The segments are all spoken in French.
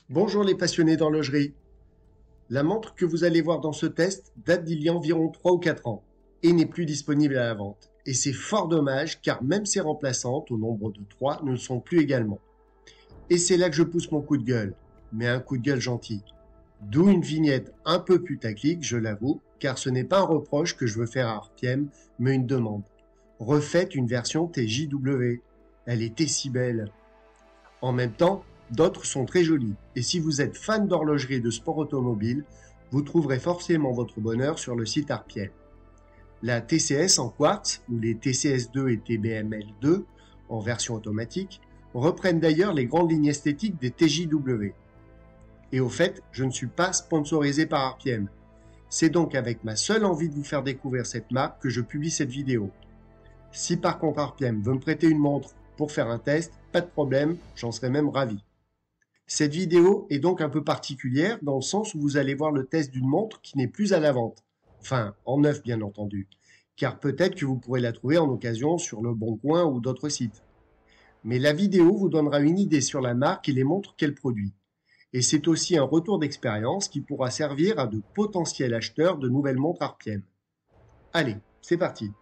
Bonjour les passionnés d'horlogerie. La montre que vous allez voir dans ce test date d'il y a environ 3 ou 4 ans et n'est plus disponible à la vente. Et c'est fort dommage car même ses remplaçantes, au nombre de 3, ne le sont plus également. Et c'est là que je pousse mon coup de gueule, mais un coup de gueule gentil. D'où une vignette un peu putaclic, je l'avoue, car ce n'est pas un reproche que je veux faire à RPM, mais une demande. Refaites une version TJW. Elle était si belle. En même temps, d'autres sont très jolies, et si vous êtes fan d'horlogerie et de sport automobile, vous trouverez forcément votre bonheur sur le site RPM. La TCS en quartz, ou les TCS2 et TBML2 en version automatique, reprennent d'ailleurs les grandes lignes esthétiques des TJW. Et au fait, je ne suis pas sponsorisé par RPM. C'est donc avec ma seule envie de vous faire découvrir cette marque que je publie cette vidéo. Si par contre RPM veut me prêter une montre pour faire un test, pas de problème, j'en serais même ravi. Cette vidéo est donc un peu particulière dans le sens où vous allez voir le test d'une montre qui n'est plus à la vente. Enfin, en neuf bien entendu, car peut-être que vous pourrez la trouver en occasion sur Le Bon Coin ou d'autres sites. Mais la vidéo vous donnera une idée sur la marque et les montres qu'elle produit. Et c'est aussi un retour d'expérience qui pourra servir à de potentiels acheteurs de nouvelles montres RPM. Allez, c'est parti!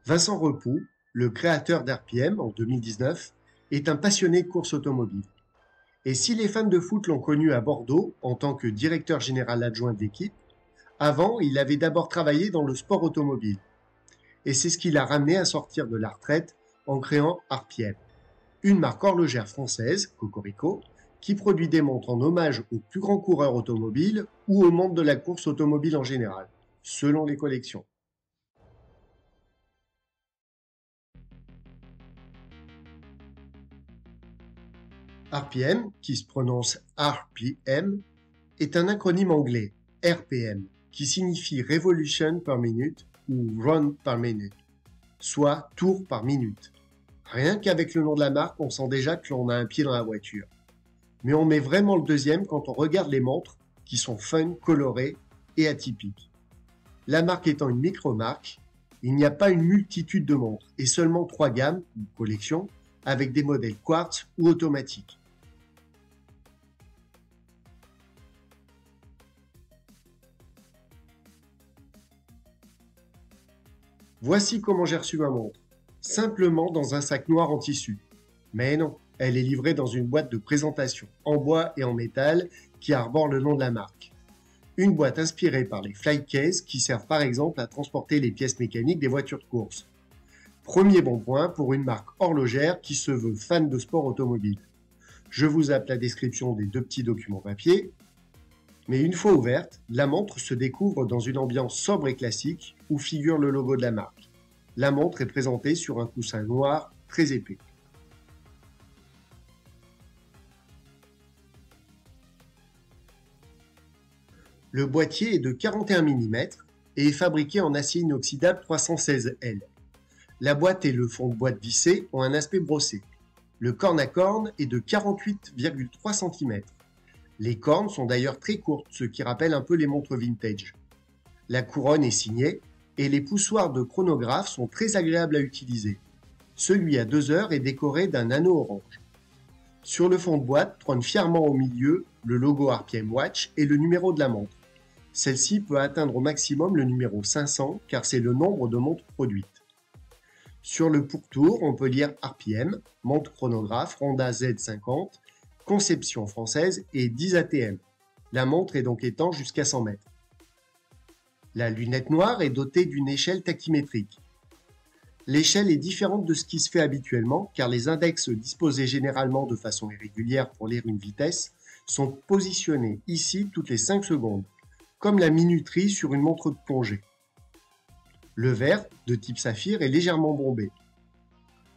Vincent Repoux, le créateur d'RPM en 2019, est un passionné de course automobile. Et si les fans de foot l'ont connu à Bordeaux en tant que directeur général adjoint d'équipe, avant, il avait d'abord travaillé dans le sport automobile. Et c'est ce qui l'a ramené à sortir de la retraite en créant RPM, une marque horlogère française, Cocorico, qui produit des montres en hommage aux plus grands coureurs automobiles ou au monde de la course automobile en général, selon les collections. RPM, qui se prononce RPM, est un acronyme anglais, RPM, qui signifie Revolution per Minute ou Run per Minute, soit tour par minute. Rien qu'avec le nom de la marque, on sent déjà que l'on a un pied dans la voiture. Mais on met vraiment le deuxième quand on regarde les montres, qui sont fun, colorées et atypiques. La marque étant une micro-marque, il n'y a pas une multitude de montres, et seulement 3 gammes, ou collections, avec des modèles quartz ou automatiques. Voici comment j'ai reçu ma montre. Simplement dans un sac noir en tissu. Mais non, elle est livrée dans une boîte de présentation, en bois et en métal, qui arbore le nom de la marque. Une boîte inspirée par les flight cases qui servent par exemple à transporter les pièces mécaniques des voitures de course. Premier bon point pour une marque horlogère qui se veut fan de sport automobile. Je vous zappe la description des 2 petits documents papier. Mais une fois ouverte, la montre se découvre dans une ambiance sobre et classique où figure le logo de la marque. La montre est présentée sur un coussin noir très épais. Le boîtier est de 41 mm et est fabriqué en acier inoxydable 316L. La boîte et le fond de boîte vissé ont un aspect brossé. Le corne à corne est de 48,3 cm. Les cornes sont d'ailleurs très courtes, ce qui rappelle un peu les montres vintage. La couronne est signée et les poussoirs de chronographe sont très agréables à utiliser. Celui à 2 heures est décoré d'un anneau orange. Sur le fond de boîte trône fièrement au milieu le logo RPM Watch et le numéro de la montre. Celle-ci peut atteindre au maximum le numéro 500 car c'est le nombre de montres produites. Sur le pourtour, on peut lire RPM, montre chronographe Ronda Z50, conception française et 10 ATM. La montre est donc étanche jusqu'à 100 mètres. La lunette noire est dotée d'une échelle tachymétrique. L'échelle est différente de ce qui se fait habituellement car les index disposés généralement de façon irrégulière pour lire une vitesse sont positionnés ici toutes les 5 secondes, comme la minuterie sur une montre de plongée. Le verre, de type saphir, est légèrement bombé.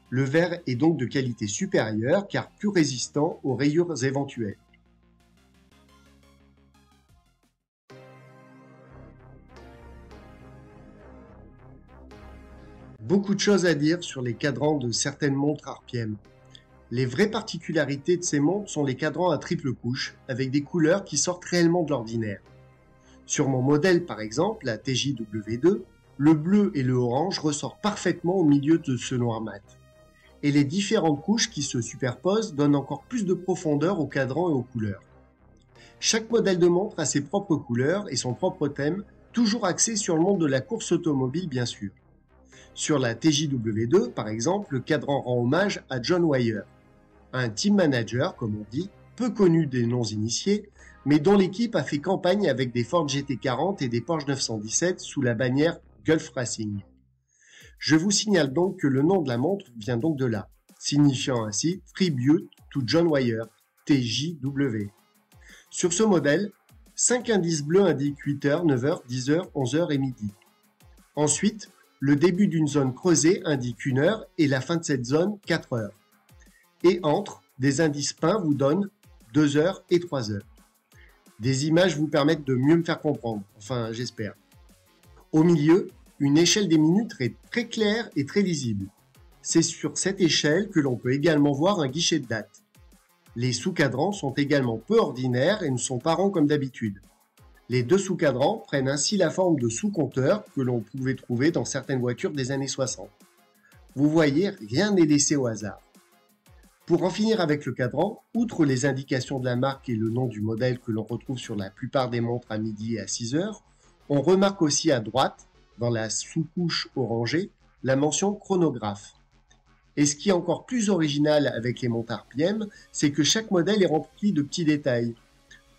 Le verre est donc de qualité supérieure car plus résistant aux rayures éventuelles. Beaucoup de choses à dire sur les cadrans de certaines montres RPM. Les vraies particularités de ces montres sont les cadrans à triple couche, avec des couleurs qui sortent réellement de l'ordinaire. Sur mon modèle par exemple, la TJW2, Le bleu et le orange ressortent parfaitement au milieu de ce noir mat. Et les différentes couches qui se superposent donnent encore plus de profondeur au cadran et aux couleurs. Chaque modèle de montre a ses propres couleurs et son propre thème, toujours axé sur le monde de la course automobile bien sûr. Sur la TJW2, par exemple, le cadran rend hommage à John Wyer, un team manager, comme on dit, peu connu des non-initiés, mais dont l'équipe a fait campagne avec des Ford GT40 et des Porsche 917 sous la bannière Gulf Racing. Je vous signale donc que le nom de la montre vient donc de là, signifiant ainsi Tribute to John Wyer, TJW. Sur ce modèle, 5 indices bleus indiquent 8h, 9h, 10h, 11h et midi. Ensuite, le début d'une zone creusée indique 1 heure et la fin de cette zone 4 heures. Et entre, des indices peints vous donnent 2 heures et 3 heures. Des images vous permettent de mieux me faire comprendre, enfin j'espère. Au milieu, une échelle des minutes est très claire et très lisible. C'est sur cette échelle que l'on peut également voir un guichet de date. Les sous-cadrans sont également peu ordinaires et ne sont pas ronds comme d'habitude. Les deux sous-cadrans prennent ainsi la forme de sous-compteurs que l'on pouvait trouver dans certaines voitures des années 60. Vous voyez, rien n'est laissé au hasard. Pour en finir avec le cadran, outre les indications de la marque et le nom du modèle que l'on retrouve sur la plupart des montres à midi et à 6 heures, on remarque aussi à droite, dans la sous-couche orangée, la mention chronographe. Et ce qui est encore plus original avec les montres RPM, c'est que chaque modèle est rempli de petits détails.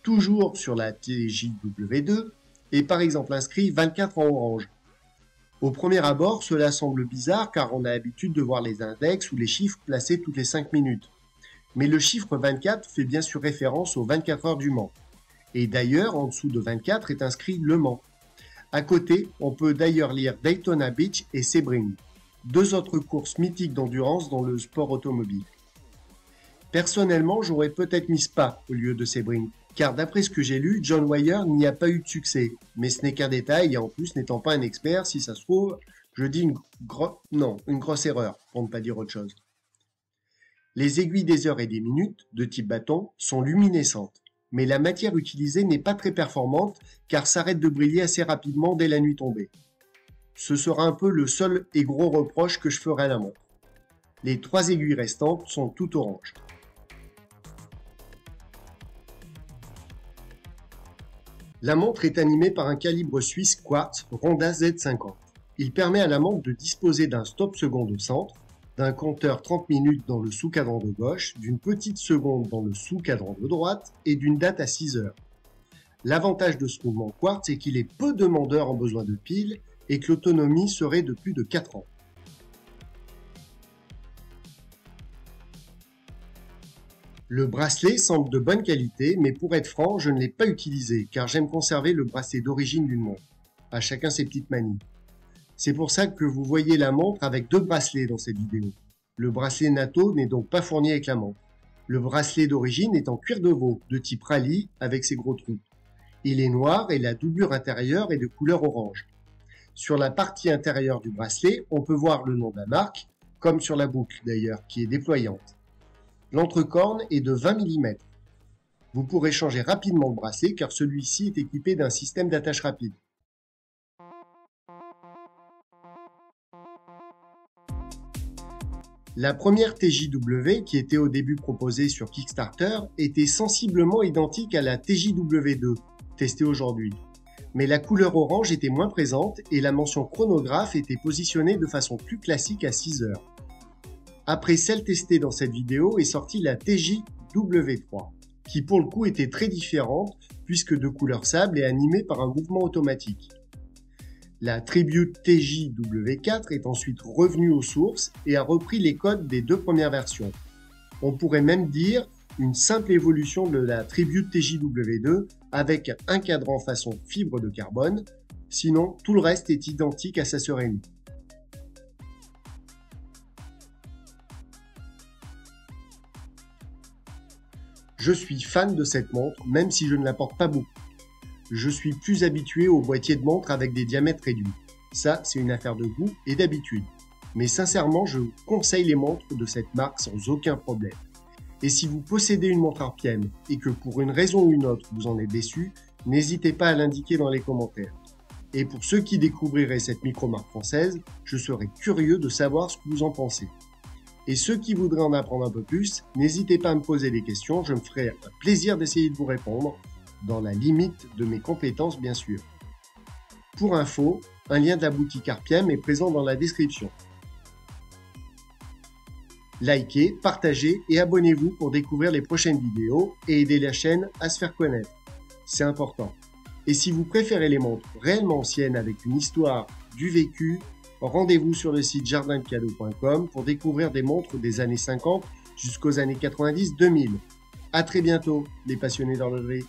Toujours sur la TJW2, et par exemple inscrit 24 en orange. Au premier abord, cela semble bizarre car on a l'habitude de voir les index ou les chiffres placés toutes les 5 minutes. Mais le chiffre 24 fait bien sûr référence aux 24 heures du Mans. Et d'ailleurs, en dessous de 24 est inscrit Le Mans. À côté, on peut d'ailleurs lire Daytona Beach et Sebring, deux autres courses mythiques d'endurance dans le sport automobile. Personnellement, j'aurais peut-être mis Spa au lieu de Sebring, car d'après ce que j'ai lu, John Wyer n'y a pas eu de succès. Mais ce n'est qu'un détail, et en plus, n'étant pas un expert, si ça se trouve, je dis une grosse erreur, pour ne pas dire autre chose. Les aiguilles des heures et des minutes, de type bâton, sont luminescentes, mais la matière utilisée n'est pas très performante, car s'arrête de briller assez rapidement dès la nuit tombée. Ce sera un peu le seul et gros reproche que je ferai à la montre. Les 3 aiguilles restantes sont toutes oranges. La montre est animée par un calibre suisse quartz Ronda Z50. Il permet à la montre de disposer d'un stop seconde au centre, d'un compteur 30 minutes dans le sous-cadran de gauche, d'une petite seconde dans le sous-cadran de droite et d'une date à 6 heures. L'avantage de ce mouvement quartz est qu'il est peu demandeur en besoin de piles et que l'autonomie serait de plus de 4 ans. Le bracelet semble de bonne qualité, mais pour être franc, je ne l'ai pas utilisé, car j'aime conserver le bracelet d'origine d'une montre. À chacun ses petites manies. C'est pour ça que vous voyez la montre avec 2 bracelets dans cette vidéo. Le bracelet NATO n'est donc pas fourni avec la montre. Le bracelet d'origine est en cuir de veau, de type rallye, avec ses gros trous. Il est noir et la doublure intérieure est de couleur orange. Sur la partie intérieure du bracelet, on peut voir le nom de la marque, comme sur la boucle d'ailleurs, qui est déployante. L'entrecorne est de 20 mm. Vous pourrez changer rapidement le bracelet car celui-ci est équipé d'un système d'attache rapide. La première TJW, qui était au début proposée sur Kickstarter, était sensiblement identique à la TJW2, testée aujourd'hui. Mais la couleur orange était moins présente et la mention chronographe était positionnée de façon plus classique à 6 heures. Après celle testée dans cette vidéo est sortie la TJW3, qui pour le coup était très différente puisque de couleur sable et animée par un mouvement automatique. La Tribute TJW4 est ensuite revenue aux sources et a repris les codes des 2 premières versions. On pourrait même dire une simple évolution de la Tribute TJW2 avec un cadran façon fibre de carbone, sinon tout le reste est identique à sa sœur aînée. Je suis fan de cette montre, même si je ne la porte pas beaucoup. Je suis plus habitué aux boîtiers de montre avec des diamètres réduits. Ça, c'est une affaire de goût et d'habitude. Mais sincèrement, je vous conseille les montres de cette marque sans aucun problème. Et si vous possédez une montre RPM et que pour une raison ou une autre vous en êtes déçu, n'hésitez pas à l'indiquer dans les commentaires. Et pour ceux qui découvriraient cette micro-marque française, je serais curieux de savoir ce que vous en pensez. Et ceux qui voudraient en apprendre un peu plus, n'hésitez pas à me poser des questions, je me ferai un plaisir d'essayer de vous répondre, dans la limite de mes compétences bien sûr. Pour info, un lien de la boutique Arpiem est présent dans la description. Likez, partagez et abonnez-vous pour découvrir les prochaines vidéos et aider la chaîne à se faire connaître. C'est important. Et si vous préférez les montres réellement anciennes avec une histoire, du vécu, rendez-vous sur le site jardindecadeaux.com pour découvrir des montres des années 50 jusqu'aux années 90-2000. À très bientôt, les passionnés d'horlogerie.